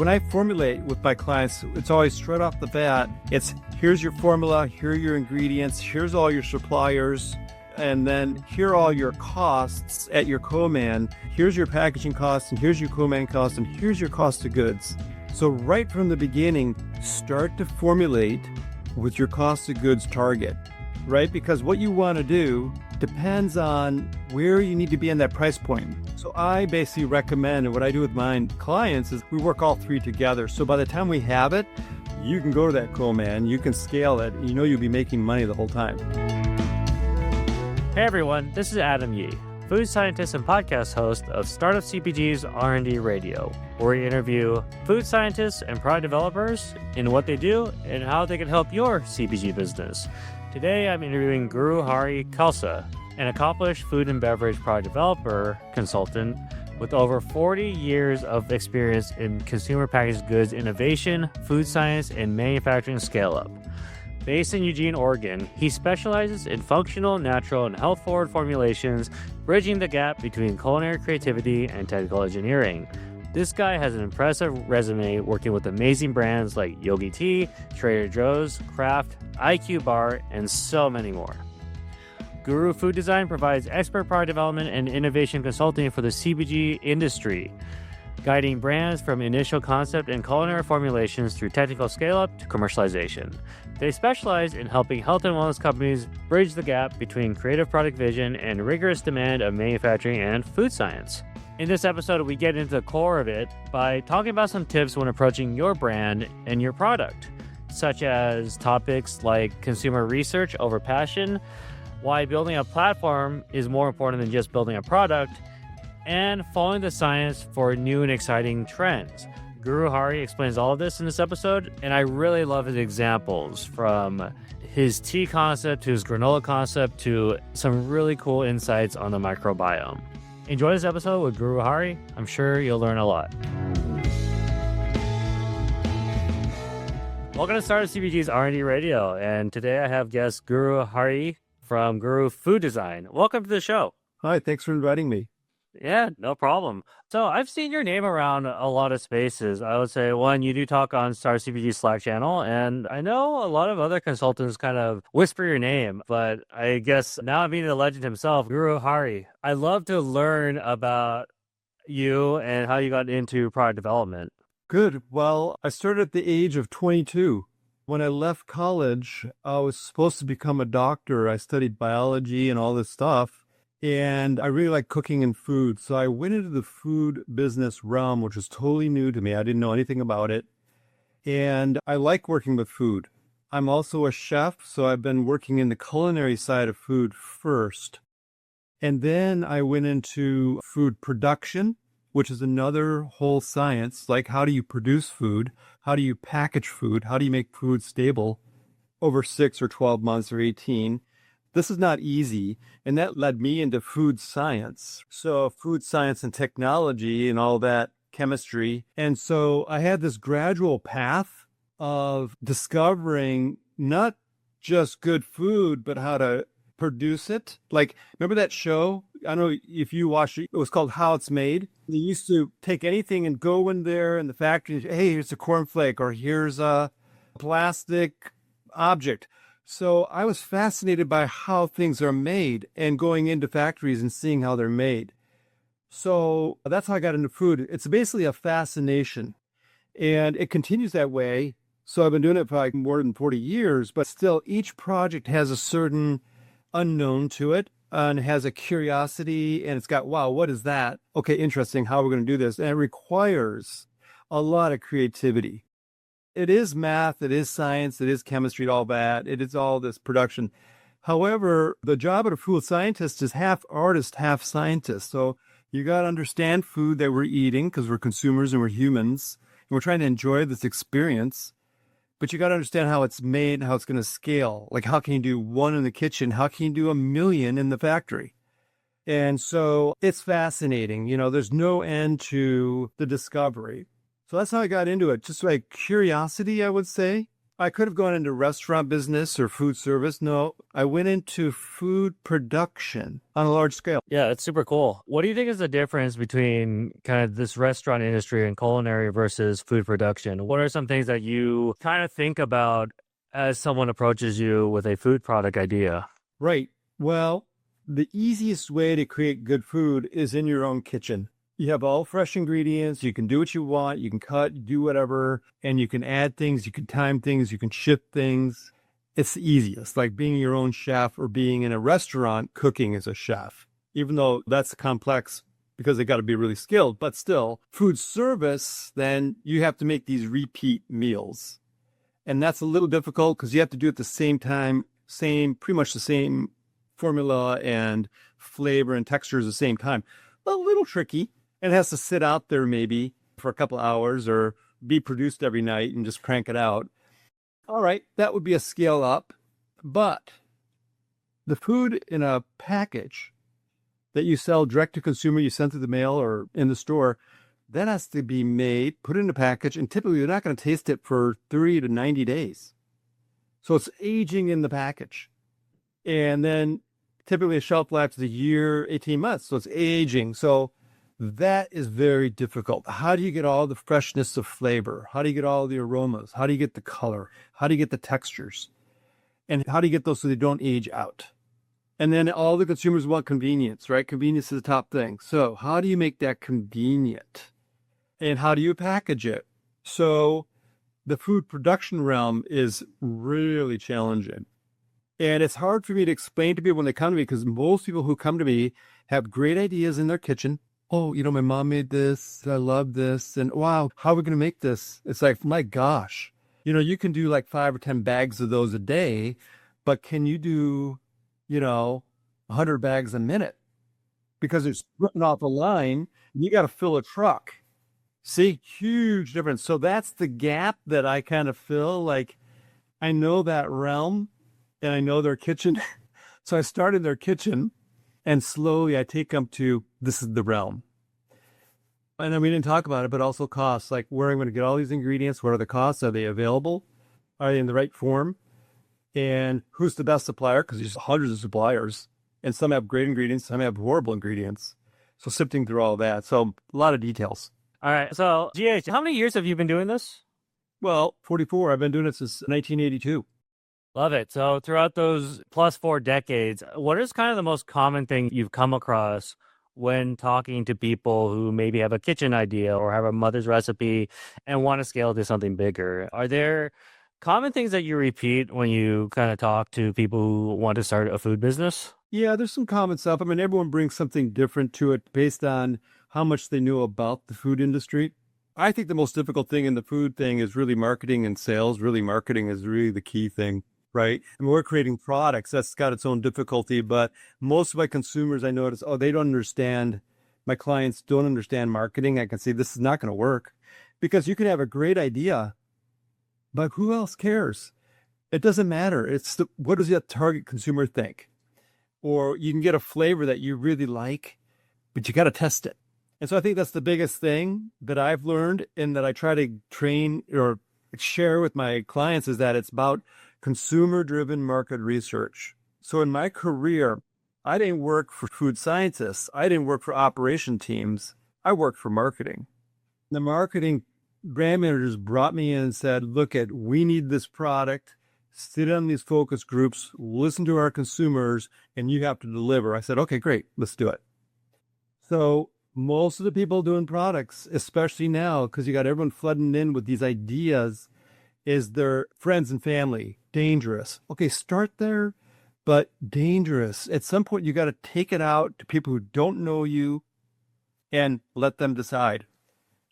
when I formulate with my clients, it's always straight off the bat. It's here's your formula, here are your ingredients, here's all your suppliers, and then here are all your costs at your co-man. Here's your packaging costs, and here's your co-man costs, and here's your cost of goods. So right from the beginning, start to formulate with your cost of goods target, right? Because what you want to do depends on where you need to be in that price point. So I basically recommend, and what I do with my clients is we work all three together. So by the time we have it, you can go to that co-man, you can scale it, and you know you'll be making money the whole time. Hey everyone, this is Adam Yee, food scientist and podcast host of Startup CPG's R&D Radio, where we interview food scientists and product developers in what they do and how they can help your CPG business. Today, I'm interviewing Guru Hari Khalsa, an accomplished food and beverage product developer consultant with over 40 years of experience in consumer packaged goods innovation, food science, and manufacturing scale-up. Based in Eugene, Oregon, he specializes in functional, natural, and health-forward formulations, bridging the gap between culinary creativity and technical engineering. This guy has an impressive resume working with amazing brands like Yogi Tea, Trader Joe's, Kraft, IQ Bar, and so many more. Guru Food Design provides expert product development and innovation consulting for the CPG industry, guiding brands from initial concept and culinary formulations through technical scale-up to commercialization. They specialize in helping health and wellness companies bridge the gap between creative product vision and rigorous demand of manufacturing and food science. In this episode, we get into the core of it by talking about some tips when approaching your brand and your product, such as topics like consumer research over passion, why building a platform is more important than just building a product, and following the science for new and exciting trends. Guru Hari explains all of this in this episode, and I really love his examples, from his tea concept to his granola concept to some really cool insights on the microbiome. Enjoy this episode with Guru Hari. I'm sure you'll learn a lot. Welcome to Startup CPG's R&D Radio, and today I have guest Guru Hari from Guru Food Design. Welcome to the show. Hi, thanks for inviting me. Yeah, no problem. So I've seen your name around a lot of spaces. I would say, one, you do talk on Star CPG Slack channel, and I know a lot of other consultants kind of whisper your name, but I guess now I'm meeting the legend himself, Guru Hari. I'd love to learn about you and how you got into product development. Good. Well, I started at the age of 22. When I left college, I was supposed to become a doctor. I studied biology and all this stuff. And I really like cooking and food. So I went into the food business realm, which was totally new to me. I didn't know anything about it. And I like working with food. I'm also a chef, so I've been working in the culinary side of food first. And then I went into food production, which is another whole science. Like, how do you produce food? How do you package food? How do you make food stable over 6 or 12 months or 18? This is not easy, and that led me into food science. So food science and technology and all that, chemistry. And so I had this gradual path of discovering not just good food, but how to produce it. Like, remember that show? I don't know if you watched it. It was called How It's Made. They used to take anything and go in there in the factory and say, hey, here's a cornflake, or here's a plastic object. So I was fascinated by how things are made and going into factories and seeing how they're made. So that's how I got into food. It's basically a fascination, and it continues that way. So I've been doing it for like more than 40 years, but still each project has a certain unknown to it and has a curiosity, and it's got, wow, what is that? Okay, interesting. How are we going to do this? And it requires a lot of creativity. It is math, it is science, it is chemistry, all that. It is all this production. However, the job of a food scientist is half artist, half scientist. So you got to understand food that we're eating, because we're consumers and we're humans, and we're trying to enjoy this experience. But you got to understand how it's made and how it's going to scale. Like, how can you do one in the kitchen? How can you do 1 million in the factory? And so it's fascinating. You know, there's no end to the discovery. So that's how I got into it. Just like curiosity, I would say. I could have gone into restaurant business or food service. No, I went into food production on a large scale. Yeah, it's super cool. What do you think is the difference between kind of this restaurant industry and culinary versus food production? What are some things that you kind of think about as someone approaches you with a food product idea? Right. Well, the easiest way to create good food is in your own kitchen. You have all fresh ingredients. You can do what you want. You can cut, do whatever, and you can add things. You can time things. You can shift things. It's the easiest, like being your own chef or being in a restaurant cooking as a chef, even though that's complex because they got to be really skilled. But still, food service, then you have to make these repeat meals. And that's a little difficult because you have to do it at the same time, pretty much the same formula and flavor and textures at the same time. A little tricky. It has to sit out there maybe for a couple hours or be produced every night and just crank it out. All right, that would be a scale up. But the food in a package that you sell direct to consumer, you send through the mail or in the store, that has to be made, put in a package, and typically you're not going to taste it for 30 to 90 days. So it's aging in the package. And then typically a shelf life is a year, 18 months. So it's aging. So that is very difficult. How do you get all the freshness of flavor? How do you get all the aromas? How do you get the color? How do you get the textures? And how do you get those so they don't age out? And then all the consumers want convenience, right? Convenience is the top thing. So how do you make that convenient? And how do you package it? So the food production realm is really challenging. And it's hard for me to explain to people when they come to me because most people who come to me have great ideas in their kitchen. Oh, my mom made this. I love this. And wow, how are we going to make this? It's like, my gosh, you can do like 5 or 10 bags of those a day, but can you do, 100 bags a minute? Because it's written off a line. You got to fill a truck. See, huge difference. So that's the gap that I kind of fill. Like, I know that realm and I know their kitchen. So I start in their kitchen. And slowly I take them to, this is the realm. And then we didn't talk about it, but also costs, like where I'm going to get all these ingredients. What are the costs? Are they available? Are they in the right form? And who's the best supplier? Because there's hundreds of suppliers. And some have great ingredients, some have horrible ingredients. So sifting through all that. So a lot of details. All right. So, GH, how many years have you been doing this? Well, 44. I've been doing it since 1982. Love it. So throughout those plus 4 decades, what is kind of the most common thing you've come across when talking to people who maybe have a kitchen idea or have a mother's recipe and want to scale to something bigger? Are there common things that you repeat when you kind of talk to people who want to start a food business? Yeah, there's some common stuff. I mean, everyone brings something different to it based on how much they know about the food industry. I think the most difficult thing in the food thing is really marketing and sales. Really, marketing is really the key thing. Right. And we're creating products. That's got its own difficulty. But most of my consumers, I notice, they don't understand. My clients don't understand marketing. I can say this is not going to work because you can have a great idea, but who else cares? It doesn't matter. What does that target consumer think? Or you can get a flavor that you really like, but you got to test it. And so I think that's the biggest thing that I've learned and that I try to train or share with my clients is that it's about consumer-driven market research. So in my career, I didn't work for food scientists. I didn't work for operation teams. I worked for marketing. The marketing brand managers brought me in and said, we need this product. Sit on these focus groups, listen to our consumers, and you have to deliver. I said, okay, great, let's do it. So most of the people doing products, especially now, because you got everyone flooding in with these ideas, is their friends and family. Dangerous. Okay, start there, but dangerous. At some point, you got to take it out to people who don't know you and let them decide.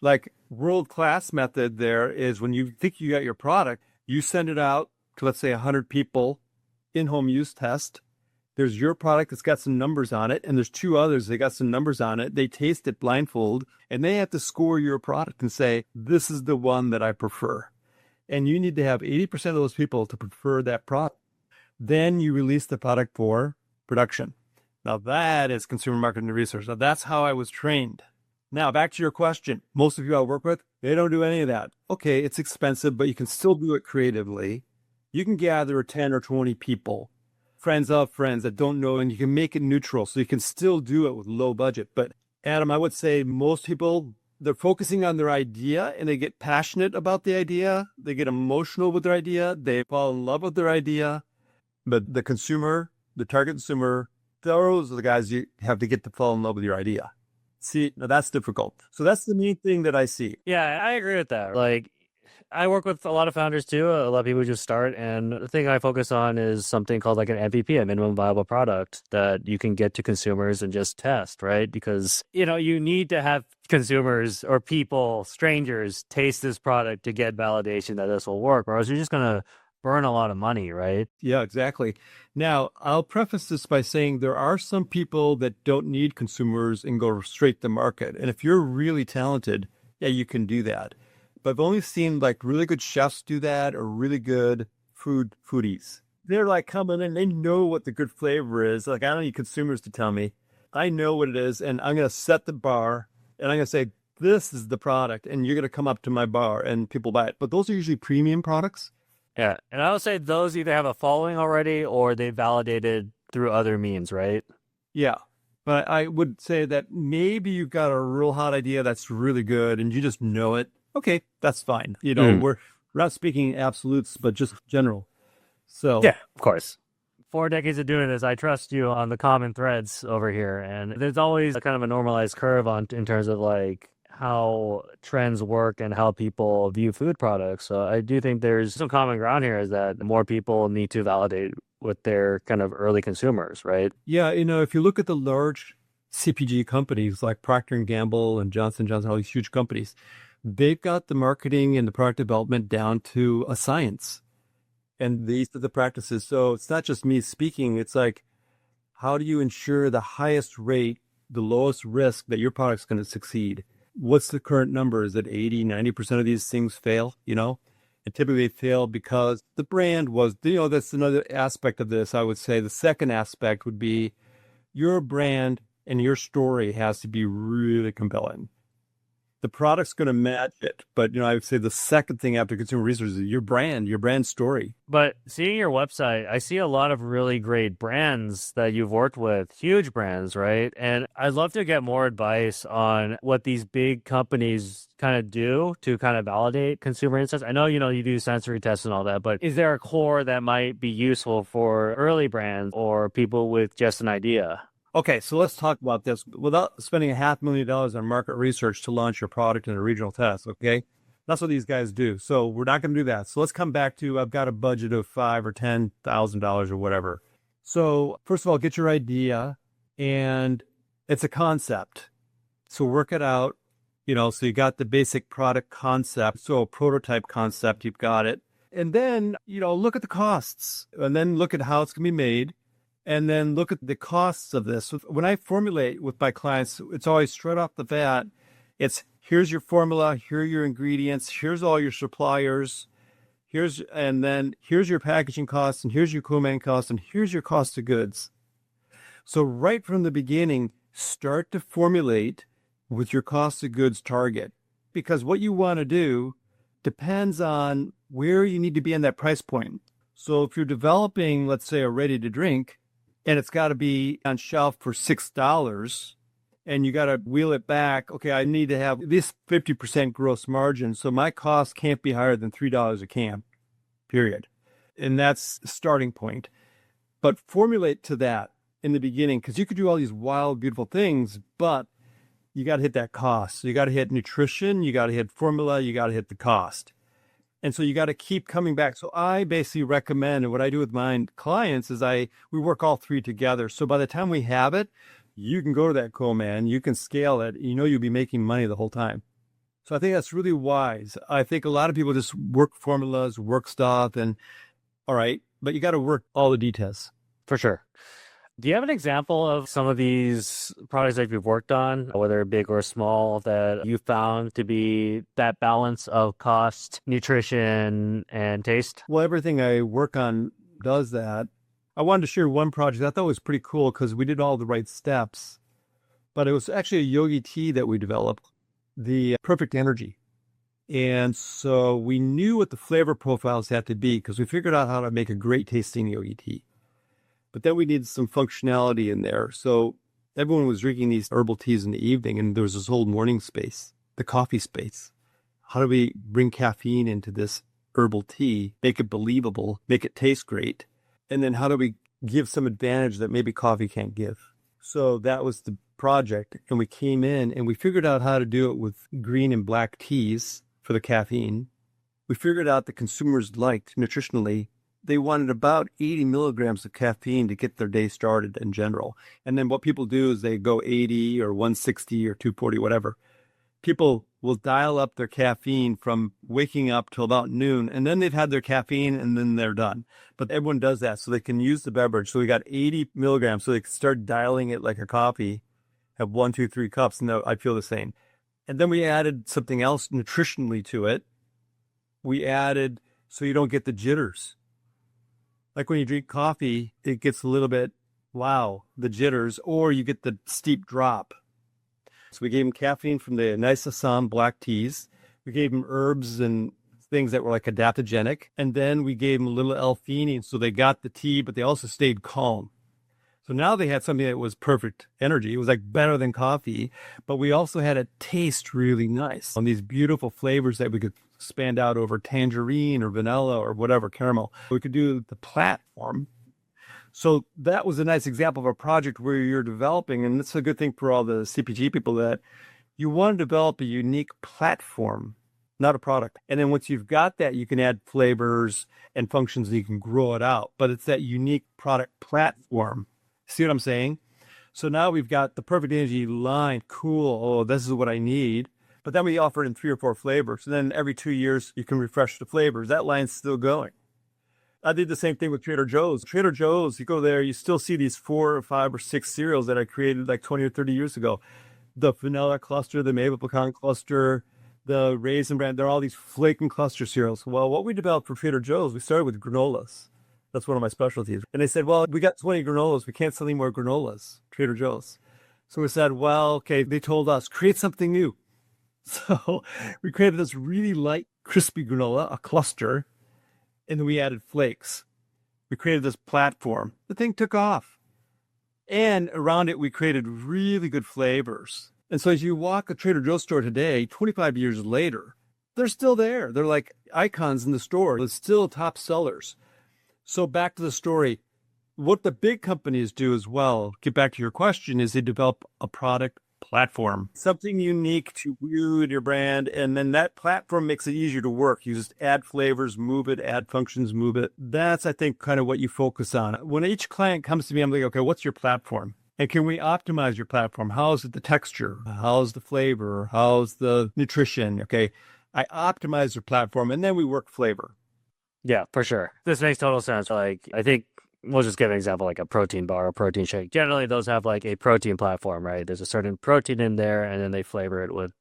Like world-class method there is when you think you got your product, you send it out to, let's say, 100 people in-home use test. There's your product that's got some numbers on it, and there's 2 others that got some numbers on it. They taste it blindfold, and they have to score your product and say, this is the one that I prefer. And you need to have 80% of those people to prefer that product. Then you release the product for production. Now that is consumer marketing research. Now that's how I was trained. Now, back to your question. Most of you I work with, they don't do any of that. Okay, it's expensive, but you can still do it creatively. You can gather 10 or 20 people, friends of friends that don't know, and you can make it neutral. So you can still do it with low budget. But Adam, I would say most people, they're focusing on their idea and they get passionate about the idea. They get emotional with their idea. They fall in love with their idea. But the consumer, the target consumer, those are the guys you have to get to fall in love with your idea. See, now that's difficult. So that's the main thing that I see. Yeah, I agree with that. Like, I work with a lot of founders too, a lot of people who just start. And the thing I focus on is something called like an MVP, a minimum viable product that you can get to consumers and just test, right? Because, you need to have consumers or people, strangers, taste this product to get validation that this will work, or else you're just going to burn a lot of money, right? Yeah, exactly. Now, I'll preface this by saying there are some people that don't need consumers and go straight to market. And if you're really talented, yeah, you can do that. But I've only seen like really good chefs do that, or really good foodies. They're like coming in, they know what the good flavor is. Like, I don't need consumers to tell me. I know what it is, and I'm going to set the bar, and I'm going to say, this is the product, and you're going to come up to my bar and people buy it. But those are usually premium products. Yeah. And I would say those either have a following already or they validated through other means, right? Yeah. But I would say that maybe you've got a real hot idea that's really good and you just know it. Okay, that's fine. We're not speaking absolutes, but just general. So yeah, of course. 4 decades of doing this, I trust you on the common threads over here. And there's always a kind of a normalized curve in terms of like how trends work and how people view food products. So I do think there's some common ground here, is that more people need to validate with their kind of early consumers, right? Yeah, if you look at the large CPG companies like Procter & Gamble and Johnson & Johnson, all these huge companies, they've got the marketing and the product development down to a science. And these are the practices. So it's not just me speaking. It's like, how do you ensure the highest rate, the lowest risk that your product's going to succeed? What's the current number? Is it 80, 90% of these things fail, And typically they fail because the brand was, that's another aspect of this. I would say the second aspect would be your brand and your story has to be really compelling. The product's going to match it. But, I would say the second thing after consumer research is your brand story. But seeing your website, I see a lot of really great brands that you've worked with, huge brands, right? And I'd love to get more advice on what these big companies kind of do to kind of validate consumer insights. I know, you do sensory tests and all that, but is there a core that might be useful for early brands or people with just an idea? Okay, so let's talk about this without spending $500,000 on market research to launch your product in a regional test, okay? That's what these guys do. So we're not going to do that. So let's come back to, I've got a budget of $5,000 or $10,000 or whatever. So first of all, get your idea, and it's a concept. So work it out, so you got the basic product concept. So a prototype concept, you've got it. And then, look at the costs, and then look at how it's going to be made. And then look at the costs of this. When I formulate with my clients, it's always straight off the bat. It's here's your formula, here are your ingredients, here's all your suppliers, here's your packaging costs, and here's your co-man costs, and here's your cost of goods. So right from the beginning, start to formulate with your cost of goods target, because what you want to do depends on where you need to be in that price point. So if you're developing, let's say, a ready to drink, and it's got to be on shelf for $6, and you got to wheel it back. Okay, I need to have this 50% gross margin, so my cost can't be higher than $3 a can, period. And that's the starting point. But formulate to that in the beginning, because you could do all these wild, beautiful things, but you got to hit that cost. So you got to hit nutrition, you got to hit formula, you got to hit the cost. And so you got to keep coming back. So I basically recommend, and what I do with my clients is we work all three together. So by the time we have it, you can go to that co-man, you can scale it, you'll be making money the whole time. So I think that's really wise. I think a lot of people just work formulas, work stuff, and all right, but you got to work all the details. For sure. Do you have an example of some of these products that you've worked on, whether big or small, that you found to be that balance of cost, nutrition, and taste? Well, everything I work on does that. I wanted to share one project I thought was pretty cool because we did all the right steps. but it was actually a yogi tea that we developed, the Perfect Energy. And so we knew what the flavor profiles had to be because we figured out how to make a great tasting yogi tea. But then we needed some functionality in there. So everyone was drinking these herbal teas in the evening, and there was this whole morning space, the coffee space. How do we bring caffeine into this herbal tea, make it believable, make it taste great? And then how do we give some advantage that maybe coffee can't give? So that was the project. And we came in and we figured out how to do it with green and black teas for the caffeine. We figured out that consumers liked nutritionally. They wanted about 80 milligrams of caffeine to get their day started in general. And then what people do is they go 80 or 160 or 240, whatever. People will dial up their caffeine from waking up till about noon, and then they've had their caffeine and then they're done. But everyone does that so they can use the beverage. So we got 80 milligrams so they can start dialing it like a coffee, have 1, 2, 3 cups. And I feel the same. And then we added something else nutritionally to it. We added so you don't get the jitters. Like when you drink coffee, it gets a little bit, the jitters, or you get the steep drop. So we gave them caffeine from the nice Assam black teas. We gave them herbs and things that were like adaptogenic. And then we gave them a little L-theanine. So they got the tea, but they also stayed calm. So now they had something that was perfect energy. It was like better than coffee, but we also had it taste really nice on these beautiful flavors that we could expand out over tangerine or vanilla or whatever, caramel. We could do the platform. So that was a nice example of a project where you're developing, and it's a good thing for all the CPG people, that you want to develop a unique platform, not a product. And then once you've got that, you can add flavors and functions and you can grow it out. But it's that unique product platform. See what I'm saying? So now we've got the Perfect Energy line. Cool. Oh, this is what I need. But then we offer it in 3 or 4 flavors. And then every 2 years, you can refresh the flavors. That line's still going. I did the same thing with Trader Joe's. Trader Joe's, you go there, you still see these 4 or 5 or 6 cereals that I created like 20 or 30 years ago. The vanilla cluster, the maple pecan cluster, the raisin bran, they're all these flake and cluster cereals. Well, what we developed for Trader Joe's, we started with granolas. That's one of my specialties. And they said, well, we got 20 granolas. We can't sell any more granolas, Trader Joe's. So we said, well, okay, they told us, create something new. So we created this really light, crispy granola, a cluster, and then we added flakes. We created this platform. The thing took off. And around it, we created really good flavors. And so as you walk a Trader Joe's store today, 25 years later, they're still there. They're like icons in the store. They're still top sellers. So back to the story. What the big companies do as well, get back to your question, is they develop a product platform, something unique to you and your brand. And then that platform makes it easier to work. You just add flavors, move it, add functions, move it. That's, I think, kind of what you focus on. When each client comes to me, I'm like, okay, what's your platform? And can we optimize your platform? How is it the texture? How's the flavor? How's the nutrition? Okay, I optimize your platform and then we work flavor. Yeah, for sure. This makes total sense. Like, I think we'll just give an example, like a protein bar or protein shake. Generally, those have like a protein platform, right? There's a certain protein in there, and then they flavor it with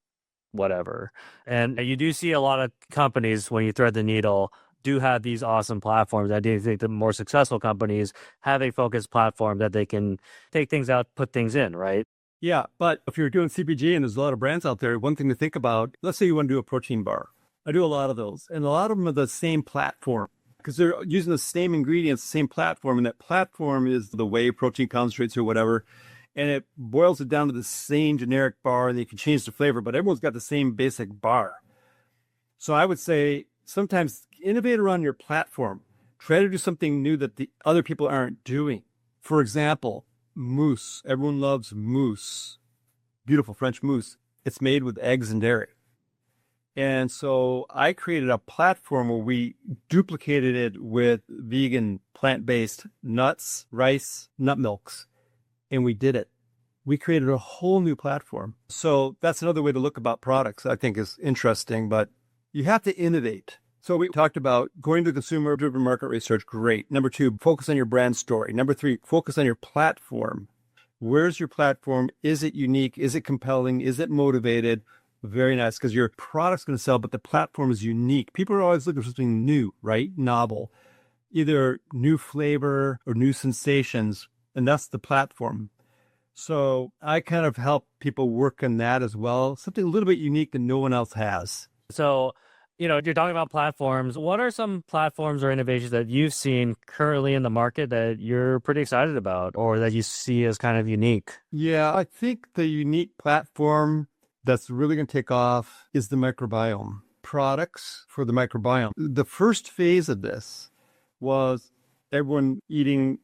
whatever. And you do see a lot of companies, when you thread the needle, do have these awesome platforms. I do think the more successful companies have a focused platform that they can take things out, put things in, right? Yeah, but if you're doing CPG and there's a lot of brands out there, one thing to think about, let's say you want to do a protein bar. I do a lot of those, and a lot of them are the same platform because they're using the same ingredients, the same platform, and that platform is the whey protein concentrates or whatever, and it boils it down to the same generic bar, and you can change the flavor, but everyone's got the same basic bar. So I would say sometimes innovate around your platform. Try to do something new that the other people aren't doing. For example, mousse. Everyone loves mousse. Beautiful French mousse. It's made with eggs and dairy. And so I created a platform where we duplicated it with vegan, plant-based nuts, rice, nut milks, and we did it. We created a whole new platform. So that's another way to look about products I think is interesting, but you have to innovate. So we talked about going to consumer-driven market research. Great. Number 2, focus on your brand story. Number 3, focus on your platform. Where's your platform? Is it unique? Is it compelling? Is it motivated? Very nice, because your product's going to sell, but the platform is unique. People are always looking for something new, right? Novel, either new flavor or new sensations, and that's the platform. So I kind of help people work on that as well, something a little bit unique that no one else has. So, you're talking about platforms. What are some platforms or innovations that you've seen currently in the market that you're pretty excited about or that you see as kind of unique? Yeah, I think the unique platform that's really going to take off is the microbiome. Products for the microbiome. The first phase of this was everyone eating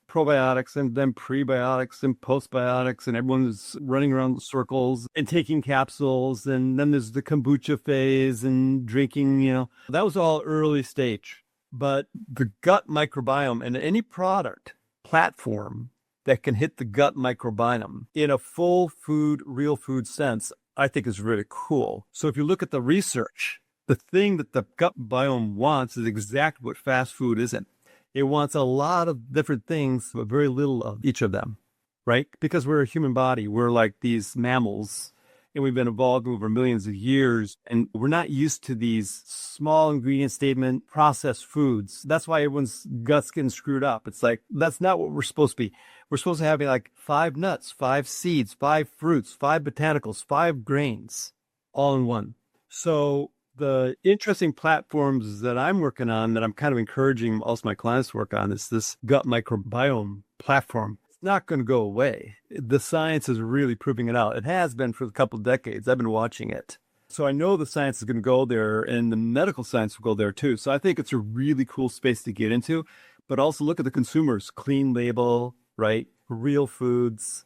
probiotics and then prebiotics and postbiotics, and everyone was running around in circles and taking capsules. And then there's the kombucha phase and drinking, that was all early stage. But the gut microbiome and any product platform that can hit the gut microbiome in a full food, real food sense, I think is really cool. So if you look at the research, the thing that the gut biome wants is exactly what fast food isn't. It wants a lot of different things, but very little of each of them, right? Because we're a human body. We're like these mammals, and we've been evolved over millions of years, and we're not used to these small ingredient statement processed foods. That's why everyone's gut's getting screwed up. It's like, that's not what we're supposed to be. We're supposed to have like 5 nuts, 5 seeds, 5 fruits, 5 botanicals, 5 grains, all in one. So the interesting platforms that I'm working on, that I'm kind of encouraging also my clients to work on, is this gut microbiome platform. It's not going to go away. The science is really proving it out. It has been for a couple of decades. I've been watching it. So I know the science is going to go there, and the medical science will go there too. So I think it's a really cool space to get into, but also look at the consumers. Clean label, right? Real foods,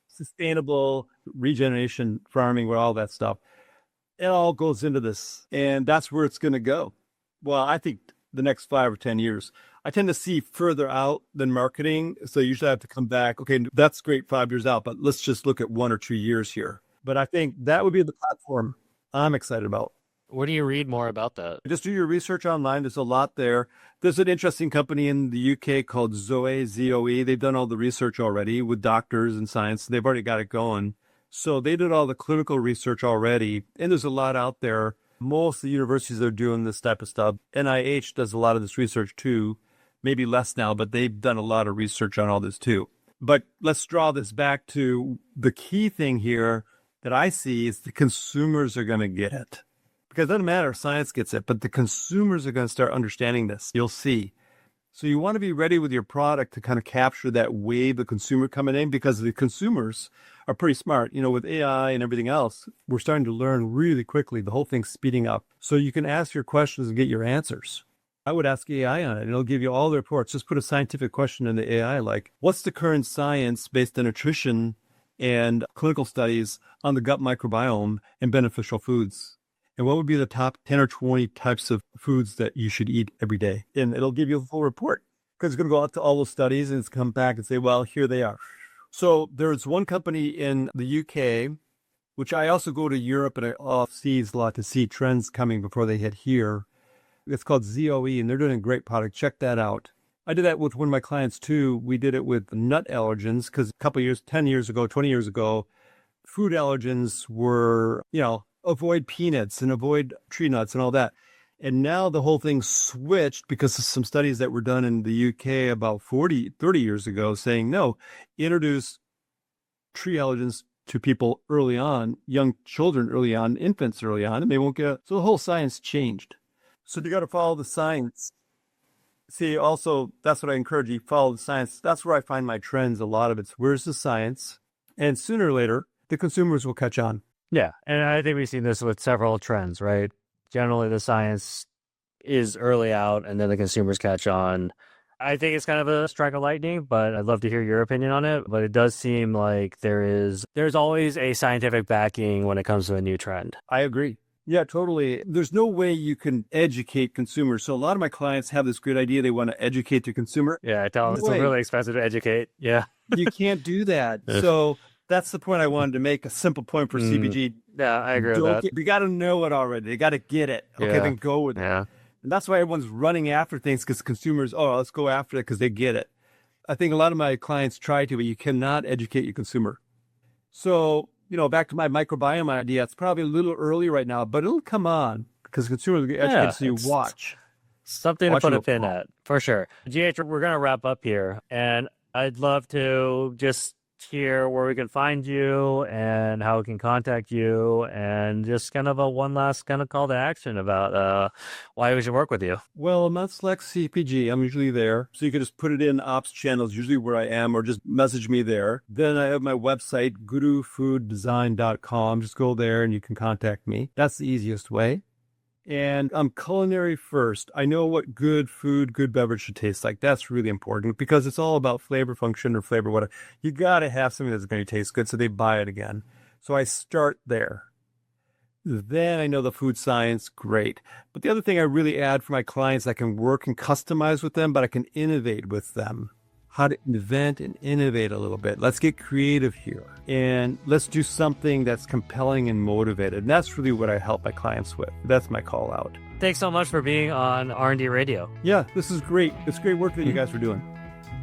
sustainable regeneration farming, with all that stuff. It all goes into this, and that's where it's going to go. Well, I think the next 5 or 10 years. I tend to see further out than marketing, so usually I have to come back. Okay, that's great 5 years out, but let's just look at 1 or 2 years here. But I think that would be the platform I'm excited about. Where do you read more about that? Just do your research online. There's a lot there. There's an interesting company in the UK called Zoe, Z-O-E. They've done all the research already with doctors and science. They've already got it going. So they did all the clinical research already, and there's a lot out there. Most of the universities are doing this type of stuff. NIH does a lot of this research too, maybe less now, but they've done a lot of research on all this too. But let's draw this back to the key thing here that I see is the consumers are going to get it. Because it doesn't matter if science gets it, but the consumers are going to start understanding this. You'll see. So you want to be ready with your product to kind of capture that wave of consumer coming in, because the consumers are pretty smart. With AI and everything else, we're starting to learn really quickly. The whole thing's speeding up. So you can ask your questions and get your answers. I would ask AI on it, and it'll give you all the reports. Just put a scientific question in the AI, like, what's the current science based on nutrition and clinical studies on the gut microbiome and beneficial foods? And what would be the top 10 or 20 types of foods that you should eat every day? And it'll give you a full report, because it's going to go out to all those studies and it's come back and say, well, here they are. So there's one company in the UK, which I also go to Europe and I overseas a lot to see trends coming before they hit here. It's called ZOE, and they're doing a great product. Check that out. I did that with one of my clients too. We did it with nut allergens, because a couple of years, 10 years ago, 20 years ago, food allergens were, avoid peanuts and avoid tree nuts and all that. And now the whole thing switched because of some studies that were done in the UK about 30 years ago saying, no, introduce tree allergens to people early on, young children early on, infants early on, and they won't get it. So the whole science changed. So you got to follow the science. See, also, that's what I encourage you, follow the science. That's where I find my trends. A lot of it's, where's the science? And sooner or later, the consumers will catch on. Yeah, and I think we've seen this with several trends, right? Generally, the science is early out, and then the consumers catch on. I think it's kind of a strike of lightning, but I'd love to hear your opinion on it. But it does seem like there's always a scientific backing when it comes to a new trend. I agree. Yeah, totally. There's no way you can educate consumers. So a lot of my clients have this great idea. They want to educate the consumer. Yeah, I tell them it's really expensive to educate. Yeah. You can't do that. So that's the point I wanted to make, a simple point for CPG. Yeah, I agree with that. We got to know it already. They got to get it. Okay, then go with it. And that's why everyone's running after things, because consumers, let's go after it because they get it. I think a lot of my clients try to, but you cannot educate your consumer. So, back to my microbiome idea, it's probably a little early right now, but it'll come on because consumers will get educated, so you watch. Something to put a pin at, for sure. GH, we're going to wrap up here, and I'd love to just hear where we can find you and how we can contact you, and just kind of a one last kind of call to action about why we should work with you. Well, I'm at Select CPG. I'm usually there. So you can just put it in ops channels, usually where I am, or just message me there. Then I have my website, gurufooddesign.com. Just go there and you can contact me. That's the easiest way. And I'm culinary first. I know what good food, good beverage should taste like. That's really important because it's all about flavor function or flavor whatever. You got to have something that's going to taste good so they buy it again. So I start there. Then I know the food science, great. But the other thing I really add for my clients, I can work and customize with them, but I can innovate with them. How to invent and innovate a little bit. Let's get creative here. And let's do something that's compelling and motivated. And that's really what I help my clients with. That's my call out. Thanks so much for being on R&D Radio. Yeah, this is great. It's great work that you guys are doing.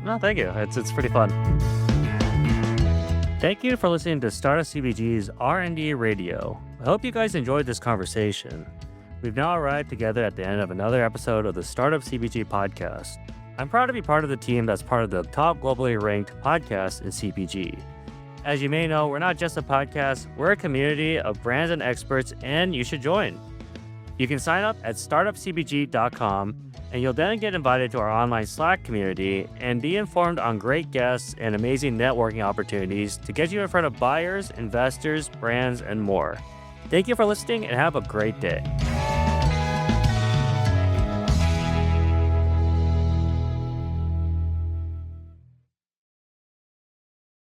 No, thank you. It's pretty fun. Thank you for listening to Startup CPG's R&D Radio. I hope you guys enjoyed this conversation. We've now arrived together at the end of another episode of the Startup CPG podcast. I'm proud to be part of the team that's part of the top globally ranked podcasts in CPG. As you may know, we're not just a podcast, we're a community of brands and experts, and you should join. You can sign up at startupcpg.com, and you'll then get invited to our online Slack community and be informed on great guests and amazing networking opportunities to get you in front of buyers, investors, brands, and more. Thank you for listening and have a great day.